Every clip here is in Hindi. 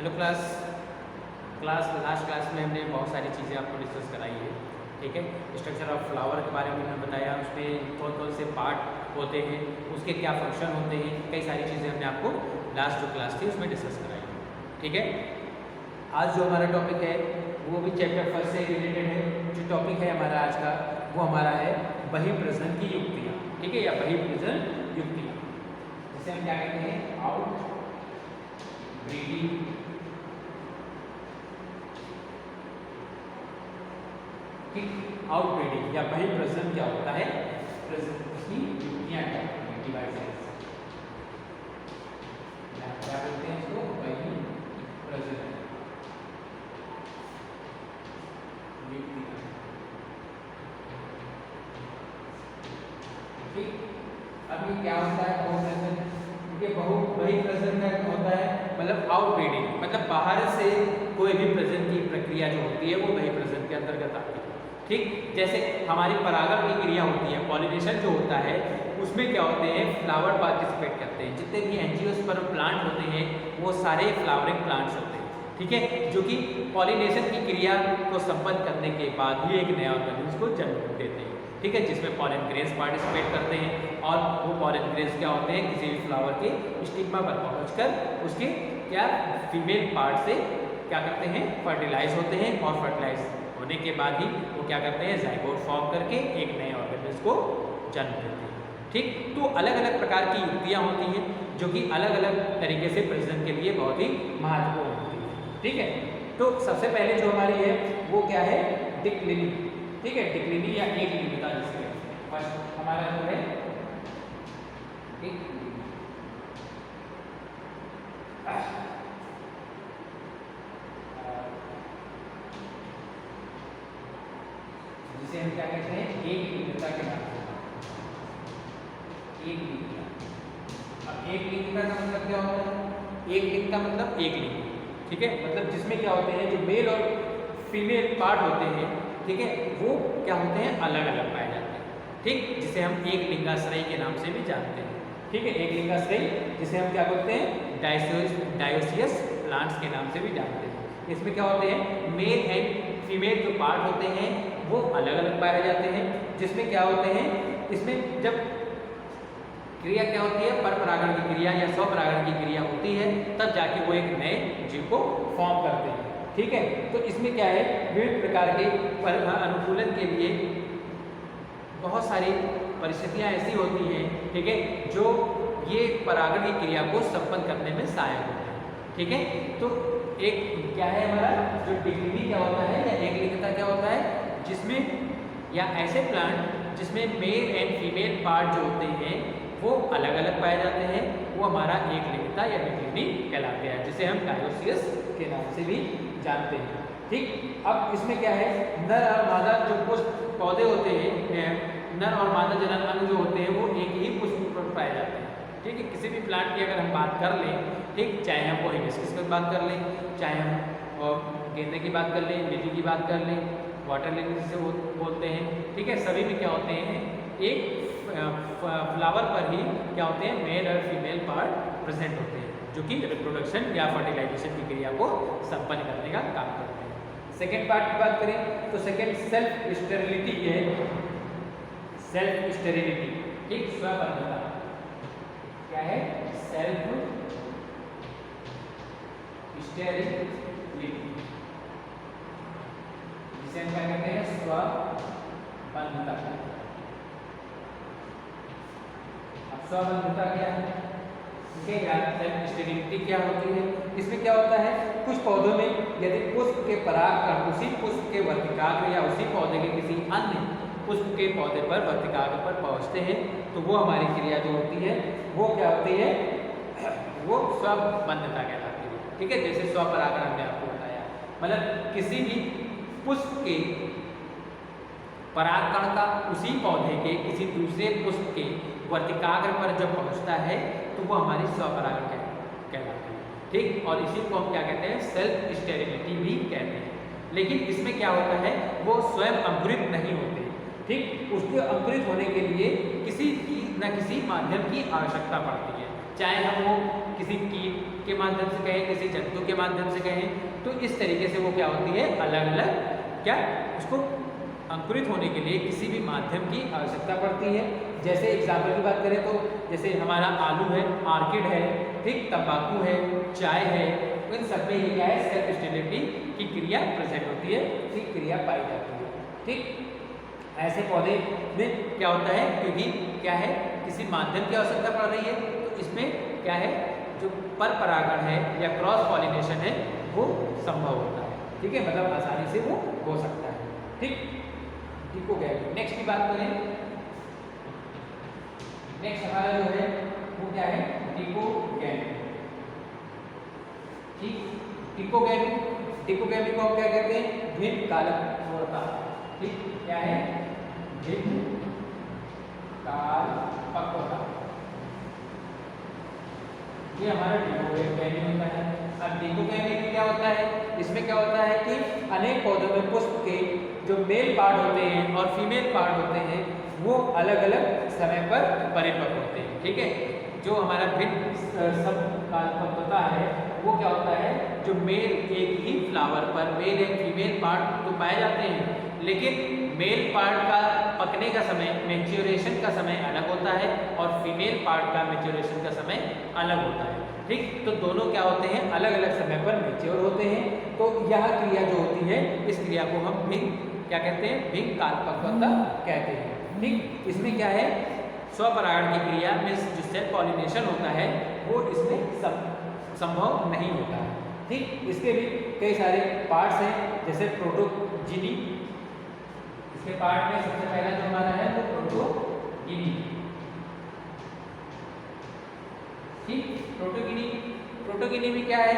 हेलो लास्ट क्लास में हमने बहुत सारी चीज़ें आपको डिस्कस कराई है, ठीक है। स्ट्रक्चर ऑफ फ्लावर के बारे में हमने बताया, उसमें कौन कौन से पार्ट होते हैं, उसके क्या फंक्शन होते हैं, कई सारी चीज़ें हमने आपको लास्ट जो क्लास थी उसमें डिस्कस कराई है, ठीक है। आज जो हमारा टॉपिक है वो भी चैप्टर 1 से रिलेटेड है। जो टॉपिक है हमारा आज का वो हमारा है बहिर्प्रजनन की युक्तियाँ, ठीक है, या बहिर्प्रजनन युक्तियाँ, जिसे हम क्या कहते हैं, आउट ब्रीडिंग आउट ब्रीडिंग या बहिर्प्रजनन क्या होता है, उसकी युक्तियाँ क्या होती हैं, डिवाइसेस क्या बोलते हैं इसको, बहिर्प्रजनन युक्तियाँ, ठीक। अब ये क्या होता है बहुप्रजनन, क्योंकि बहिर्प्रजनन का होता है मतलब आउट ब्रीडिंग, मतलब बाहर से कोई भी प्रजनन की प्रक्रिया जो होती है वो बहिर्प्रजनन के अंतर्गत आती है, ठीक। जैसे हमारी परागण की क्रिया होती है, पॉलिनेशन जो होता है, उसमें क्या होते हैं, फ्लावर पार्टिसिपेट करते हैं। जितने भी एंजियोस्पर्म प्लांट होते हैं वो सारे फ्लावरिंग प्लांट्स होते हैं, ठीक है, जो कि पॉलिनेशन की क्रिया को संपन्न करने के बाद ही एक नया ऑर्गेनिज्म को जन्म देते हैं, ठीक है, जिसमें पॉलन ग्रेन्स पार्टिसिपेट करते हैं। और वो पॉलन ग्रेन्स क्या होते हैं, किसी भी फ्लावर के स्टिग्मा पर पहुंचकर उसके क्या फीमेल पार्ट से क्या करते हैं, फर्टिलाइज होते हैं, और फर्टिलाइज होने के बाद ही वो क्या करते हैं, जाइगोट फॉर्म करके एक नए ऑर्गेनिज्म को जन्म देते हैं, ठीक। तो अलग अलग प्रकार की युक्तियाँ होती हैं जो कि अलग अलग तरीके से प्रजनन के लिए बहुत ही महत्वपूर्ण होती है, ठीक है। तो सबसे पहले जो हमारी है वो क्या है, डिक्लिनिक, ठीक है, डिक्लिनिक या एक लिंगिकता, जिसके फर्स्ट हमारा जो है जिसे हम क्या कहते हैं, एक लिंगिकता के नाम से, एक लिंगिकता। अब एक लिंगिकता का मतलब क्या होता है, एक लिंगिकता मतलब एक लिंग, ठीक है, मतलब जिसमें क्या होते हैं, जो मेल और फीमेल पार्ट होते हैं, ठीक है, वो क्या होते हैं, अलग अलग पाए जाते हैं, ठीक, जिसे हम एक लिंगाश्रयी के नाम से भी जानते हैं, ठीक है। एक लिंगाश्रयी जिसे हम क्या बोलते हैं, डायोसियस प्लांट्स के नाम से भी जानते हैं। इसमें क्या होते हैं, मेल एंड फीमेल जो पार्ट होते हैं वो अलग अलग पाए जाते हैं, जिसमें क्या होते हैं, इसमें जब क्रिया क्या होती है, परपरागण की क्रिया या स्वपरागण की क्रिया होती है, तब जाके वो एक नए जीव को फॉर्म करते हैं, ठीक है। तो इसमें क्या है, विभिन्न प्रकार के अनुकूलन के लिए बहुत सारी परिस्थितियाँ ऐसी होती हैं, ठीक है, जो ये परागण की क्रिया को संपन्न करने में सहायक होते हैं, ठीक है। तो एक क्या है हमारा जो डिक्लिनिक क्या होता है या एक लिंगिकता क्या होता है, जिसमें या ऐसे प्लांट जिसमें मेल एंड फीमेल पार्ट जो होते हैं वो अलग अलग पाए जाते हैं, वो हमारा एक लिंगिकता या डिक्लिनिक कहलाते हैं, जिसे हम डायोसियस के नाम से भी जानते हैं, ठीक। अब इसमें क्या है, नर और मादा जो पुष्प पौधे होते हैं, नर और मादा जनन अंग जो होते हैं वो एक ही पुष्प पर पाए जाते हैं, ठीक है। किसी भी प्लांट की अगर हम बात कर लें, ठीक, चाहे हम वो हिबिस्कस की बात कर लें, चाहे हम गेंदे की बात कर लें, लिली की बात कर लें, वाटर लिली जिसे बोलते हैं, ठीक है, सभी में क्या होते हैं, एक फ्लावर पर ही क्या होते हैं, मेल और फीमेल पार्ट प्रेजेंट होते हैं, जो कि रिप्रोडक्शन या फर्टिलाइजेशन की क्रिया को संपन्न करने का काम करते हैं। सेकेंड पार्ट की बात करें तो सेकेंड सेल्फ स्टेरिलिटी है, सेल्फ स्टेरिलिटी, ठीक, स्वबंधता क्या है, सेल्फ स्टेरिलिटी, जिसे हम क्या कहते हैं, स्वबंधता। अब स्वबंधता क्या है, ठीक है, या सेल्फ स्टेरिलिटी क्या होती है, इसमें क्या होता है, कुछ पौधों में यदि पुष्प के परागकण उसी पुष्प के वर्तिकाग्र या उसी पौधे के किसी अन्य पुष्प के पौधे पर वर्तिकाग्र पर पहुंचते हैं, तो वो हमारी क्रिया जो होती है वो क्या होती है, वो स्वबंधता कहलाती है, ठीक है। जैसे स्वपरागण हमने आपको बताया, मतलब किसी भी पुष्प के परागकण का उसी पौधे के किसी दूसरे पुष्प के वर्तिकाग्र पर जब पहुंचता है तो वो हमारी स्वपरागण कहलाती है, ठीक। और इसी को हम क्या कहते हैं, सेल्फ स्टेरिलिटी भी कहते हैं। लेकिन इसमें क्या होता है, वो स्वयं अंकुरित नहीं होते, ठीक, उसके अंकुरित होने के लिए किसी न किसी माध्यम की आवश्यकता पड़ती है, चाहे हम वो किसी कीट के माध्यम से कहें, किसी जंतु के माध्यम से कहें, तो इस तरीके से वो क्या होती है, अलग अलग क्या उसको अंकुरित होने के लिए किसी भी माध्यम की आवश्यकता पड़ती है। जैसे एग्जाम्पल की बात करें तो जैसे हमारा आलू है, आर्किड है, ठीक, तंबाकू है, चाय है, इन सब में ये क्या है, सेल्फ स्टेबिलिटी की क्रिया प्रेजेंट होती है, ठीक, क्रिया पाई जाती है। ठीक, ऐसे पौधे में क्या होता है, क्योंकि क्या है, किसी माध्यम की आवश्यकता पड़ रही है, तो इसमें क्या है, जो पर परागण है या क्रॉस पॉलिनेशन है वो संभव होता है। ठीक है, मतलब आसानी से वो हो सकता है। ठीक, ठीक हो गया। नेक्स्ट की बात करें, नेक्स्ट हमारा जो है वो क्या है, डिकोगैमी। ठीक, डिकोगैमी, डिकोगैमी को हम क्या कहते हैं, भिन्न कालपक्वता। ठीक, क्या है, भिन्न कालपक्वता, ये हमारा डिकोगैमी होता है। अब डिकोगैमी में क्या होता है, इसमें क्या होता है कि अनेक पौधों में पुष्प के जो मेल पार्ट होते हैं और फीमेल पार्ट होते हैं वो अलग अलग समय पर परिपक्व होते हैं। ठीक है, जो हमारा भिन्न समकालपक्वता है वो क्या होता है, जो मेल एक ही फ्लावर पर मेल एंड फीमेल पार्ट तो पाए जाते हैं, लेकिन मेल पार्ट का पकने का समय, मैच्योरेशन का समय अलग होता है और फीमेल पार्ट का मैच्योरेशन का समय अलग होता है। ठीक, तो दोनों क्या होते हैं, अलग अलग समय पर मैच्योर होते हैं। तो यह क्रिया जो होती है, इस क्रिया को हम भिन्न क्या कहते हैं, भिन्न कालपक्वता कहते हैं। ठीक, इसमें क्या है, स्वपरागण की क्रिया में जो सेल पॉलिनेशन होता है वो इसमें संभव नहीं होता है। ठीक, इसके भी कई सारे पार्ट्स हैं, जैसे प्रोटोजिनी, इसके पार्ट में सबसे पहला जो हमारा है वो प्रोटोजिनी। ठीक, प्रोटोजिनी, प्रोटोजिनी में क्या है,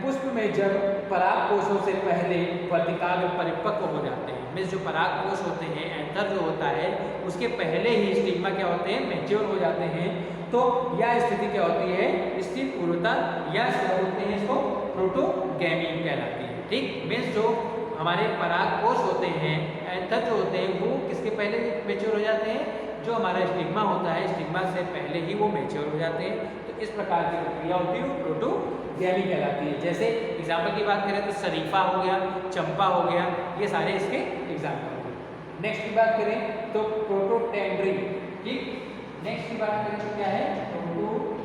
पुष्प में जब पराग कोशों से पहले वर्तिकाग्र परिपक्व हो जाते हैं, मीन्स जो पराग कोश होते हैं, एंथर जो होता है, उसके पहले ही स्टिग्मा क्या होते हैं, मैच्योर हो जाते हैं, तो यह स्थिति क्या होती है, स्थिर पूर्वता या बोलते हैं इसको प्रोटोगैमी कहलाती है। ठीक, मीन्स जो हमारे पराग कोश होते हैं, एंथर जो होते हैं, वो किसके पहले मैच्योर हो जाते हैं, जो हमारा स्टिग्मा होता है, स्टिग्मा से पहले ही वो मैच्योर हो जाते हैं। तो इस प्रकार की प्रक्रिया होती है वो प्रोटोगैमी कहलाती है। जैसे एग्जाम्पल की बात करें तो शरीफा हो गया, चंपा हो गया, ये सारे इसके एग्जाम्पल हैं। नेक्स्ट की बात करें तो प्रोटोटेंड्री। ठीक, नेक्स्ट की बात करें तो क्या है, प्रोटोटेंड्री।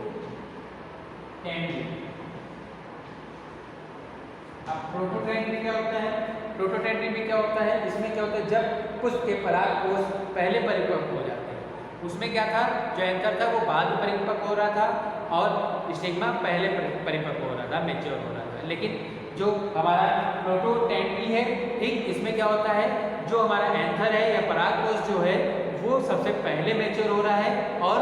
अब प्रोटोटेंड्री क्या होता है, प्रोटोटेंड्री में क्या होता है, इसमें क्या होता है, जब पुष्प के पराग कोश पहले परिपक्व हो जाते हैं, उसमें क्या था, जो एंकर था वो बाद में परिपक्व हो रहा था और स्टिग्मा पहले परिपक्व हो रहा था, मैच्योर हो रहा था। लेकिन जो हमारा प्रोटोटेंड्री है, ठीक, इसमें क्या होता है, जो हमारा एंथर है या पराग कोश जो है वो सबसे पहले मैच्योर हो रहा है और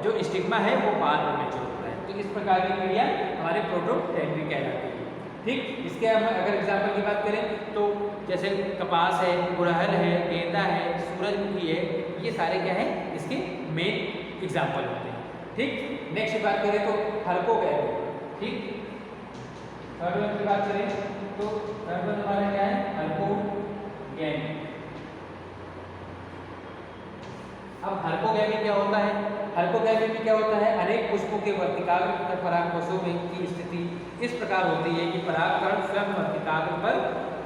जो स्टिग्मा है वो बाद में मैच्योर हो रहा है। तो इस प्रकार की क्रिया हमारे प्रोटोटेंड्री कहलाती है। ठीक, इसके हम अगर एग्जाम्पल की बात करें तो जैसे कपास है, गुड़हल है, गेंदा है, सूरजमुखी है, ये सारे क्या है, इसके मेन एग्जाम्पल होते हैं। ठीक, नेक्स्ट की बात करें तो हल्कोगैमी। ठीक, थर्ड वन की बात करें तो थर्ड वन हमारा क्या है, हल्कोगैमी। अब हल्कोगैमी क्या होता है, हल्कोगैमी में क्या होता है, अनेक पुष्पों के वर्तिकाग्र परागकोशों में की स्थिति इस प्रकार होती है कि परागकण स्वयं वर्तिकाग्र पर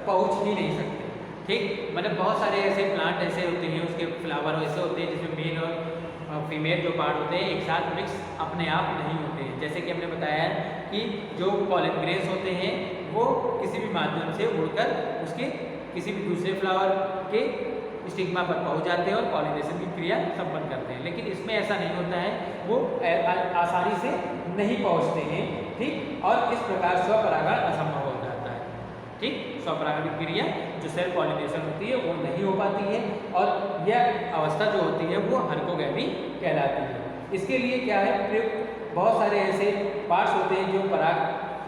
पहुंच ही नहीं सकते। ठीक, मतलब बहुत सारे ऐसे प्लांट ऐसे होते हैं, उसके फ्लावर ऐसे होते हैं जिसमें मेल और फीमेल जो पार्ट होते हैं एक साथ मिक्स अपने आप नहीं होते हैं। जैसे कि हमने बताया कि जो पॉलन ग्रेन्स होते हैं वो किसी भी माध्यम से उड़कर उसके किसी भी दूसरे फ्लावर के स्टिग्मा पर पहुंच जाते हैं और पॉलिनेशन की क्रिया संपन्न करते हैं, लेकिन इसमें ऐसा नहीं होता है, वो आसानी से नहीं पहुंचते हैं। ठीक, और इस प्रकार स्वपरागण असंभव हो जाता है। ठीक, स्वपरागण की क्रिया जो सेल्फ पॉलिनेशन होती है वो नहीं हो पाती है और यह अवस्था जो होती है वो हल्कोगैमी कहलाती है। इसके लिए क्या है, बहुत सारे ऐसे पार्ट्स होते हैं जो पराग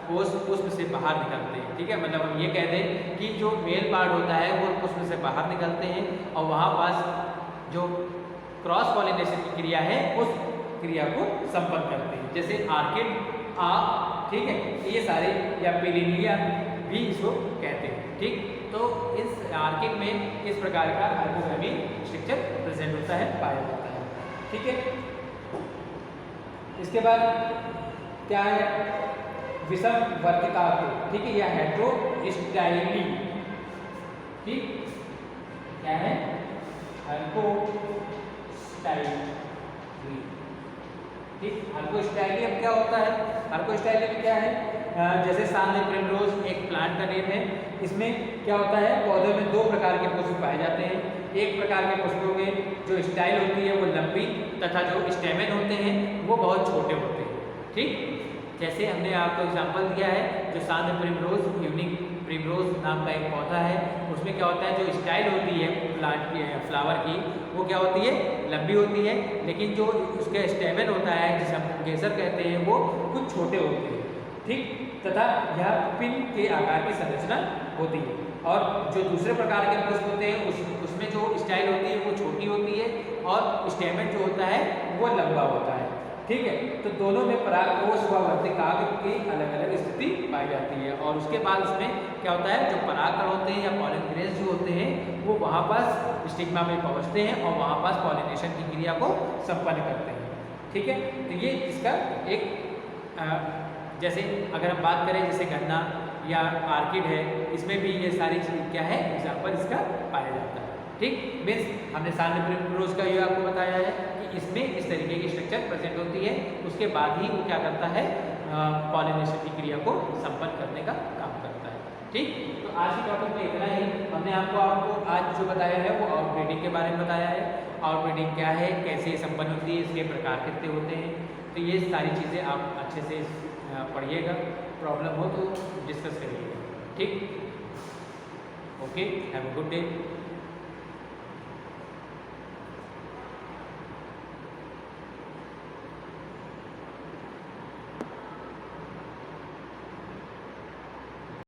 कोश पुष्प से बाहर निकलते हैं। ठीक है, मतलब हम ये कह दें कि जो मेल पार्ट होता है वो पुष्प से बाहर निकलते हैं और वहाँ पास जो क्रॉस पॉलिनेशन की क्रिया है उस क्रिया को संपन्न करते हैं, जैसे आर्किड, आप, ठीक है, ये सारे या पेलिनिया भी इसको कहते हैं। ठीक, तो इस आर्किड में इस प्रकार का हल्कोगैमी स्ट्रक्चर प्रेजेंट होता है, पाया जाता है। ठीक है, इसके बाद क्या है, विषम वर्तिकाग्र, ठीक है, या हेट्रोस्टाइली, ठीक, क्या है, हेट्रोस्टाइली, ठीक। हेट्रोस्टाइली अब क्या होता है, हेट्रोस्टाइली में क्या है, जैसे सामने प्रिमरोज एक प्लांट का नेम है, इसमें क्या होता है, पौधे में दो प्रकार के पुष्प पाए जाते हैं। एक प्रकार के पुष्पों में जो स्टाइल होती है वो लंबी तथा जो स्टेमेन होते हैं वो बहुत छोटे होते हैं, ठीक। जैसे हमने आपको एग्जांपल दिया है, जो सामने प्रिमरोज, इवनिंग प्रिमरोज नाम का एक पौधा है, उसमें क्या होता है, जो स्टाइल होती है प्लांट की, फ्लावर की, वो क्या होती है, लंबी होती है, लेकिन जो उसका स्टेमेन होता है जिसे हम गेसर कहते हैं वो कुछ छोटे होते हैं, ठीक, तथा यह पिन के आकार की संरचना होती है। और जो दूसरे प्रकार के पुष्प होते हैं उसमें जो स्टाइल होती है वो छोटी होती है और स्टेमेन जो होता है वो लंबा होता है, ठीक है। तो दोनों में परागकोश व वर्तिकाग्र की अलग अलग स्थिति पाई जाती है। और उसके बाद उसमें क्या होता है, जो परागकण होते हैं या पॉलन ग्रेन्स जो होते हैं वो वहाँ पास स्टिग्मा में पहुँचते हैं और वहाँ पास पॉलिनेशन की क्रिया को संपन्न करते हैं, ठीक है। तो ये इसका एक जैसे अगर हम बात करें जैसे गन्ना या आर्किड है, इसमें भी ये सारी चीज़ क्या है, एग्जाम्पल इसका पाया जाता है, ठीक। मीन्स हमने सामने प्रिमरोज का ये आपको बताया है कि इसमें इस तरीके की स्ट्रक्चर प्रेजेंट होती है, उसके बाद ही वो क्या करता है, पॉलिनेशन की क्रिया को संपन्न करने का काम करता है, ठीक। तो आज की टॉपिक में इतना ही। हमने आपको आज जो बताया है वो आउटब्रीडिंग के बारे में बताया है। आउटब्रीडिंग क्या है, कैसे संपन्न होती है, इसके प्रकार कितने होते हैं, तो ये सारी चीज़ें आप अच्छे से पढ़िएगा, प्रॉब्लम हो तो डिस्कस करिएगा, ठीक। Okay, have a good day.